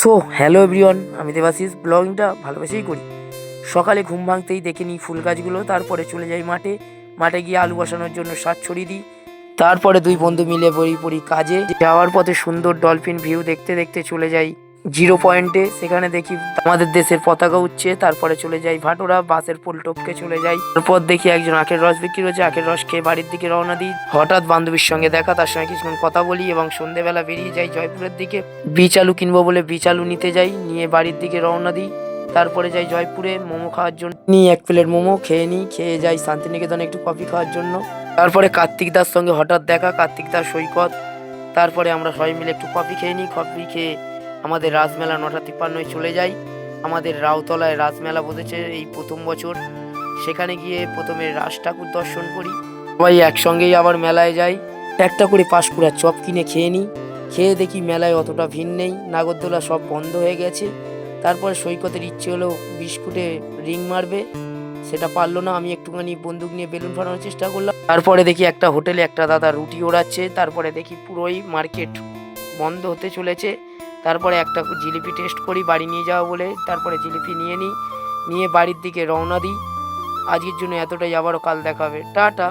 So hello everyone, আমি দেবাশিস। ব্লগিংটা ভালোবেসেই করি। সকালে ঘুম ভাঙতেই দেখে নিই ফুল গাছগুলো, তারপরে চলে যাই মাঠে। মাঠে গিয়ে আলু বসানোর জন্য সার ছড়িয়ে দিই। তারপরে দুই বন্ধু মিলে বড়ি পড়ি কাজে। যাওয়ার পথে সুন্দর ডলফিন ভিউ দেখতে দেখতে চলে যাই জিরো পয়েন্টে। সেখানে দেখি আমাদের দেশের পতাকা উঠছে। তারপরে চলে যাই ভাটোরা, বাসের পোল টপকে চলে যাই। তারপর দেখি একজন আখের রস বিক্রি করছে, আখের রস খেয়ে বাড়ির দিকে রওনা দিই। হঠাৎ বান্ধবীর সঙ্গে দেখা, তার সঙ্গে কিছুক্ষণ কথা বলি এবং সন্ধেবেলা বেরিয়ে যাই জয়পুরের দিকে। বীচ আলু কিনবো বলে বীচ আলু নিতে যাই, নিয়ে বাড়ির দিকে রওনা দিই। তারপরে যাই জয়পুরে মোমো খাওয়ার জন্য, নিই এক প্লেট মোমো, খেয়ে নিই। খেয়ে যাই শান্তিনিকেতনে একটু কফি খাওয়ার জন্য। তারপরে কার্তিক দার সঙ্গে হঠাৎ দেখা, কার্তিক দার সৈকত। তারপরে আমরা সবাই মিলে একটু কফি খেয়ে নিই। কফি খেয়ে আমাদের রাসমেলা 9:53 চলে যাই। আমাদের রাউতলায় রাসমেলা বসেছে এই প্রথম বছর। সেখানে গিয়ে প্রথমে রাজ ঠাকুর দর্শন করি। সবাই একসঙ্গেই আবার মেলায় যাই। একটা করে পাঁশকুড়া চপ কিনে খেয়ে নিই। খেয়ে দেখি মেলায় অতটা ভিড় নেই, নাগরদোলা সব বন্ধ হয়ে গেছে। তারপরে সৈকতের ইচ্ছে হলো বিস্কুটে রিং মারবে, সেটা পারলো না। আমি একটুখানি বন্দুক নিয়ে বেলুন ফাটানোর চেষ্টা করলাম। তারপরে দেখি একটা হোটেলে একটা দাদা রুটি ওড়াচ্ছে। তারপরে দেখি পুরোই মার্কেট বন্ধ হতে চলেছে। তারপরে একটা জিলিপি টেস্ট করি বাড়ি নিয়ে যাওয়া বলে। তারপরে জিলিপি নিয়ে নিই, নিয়ে বাড়ির দিকে রওনা দিই। আজকের জন্য এতটাই, আবারও কাল দেখা হবে। টাটা।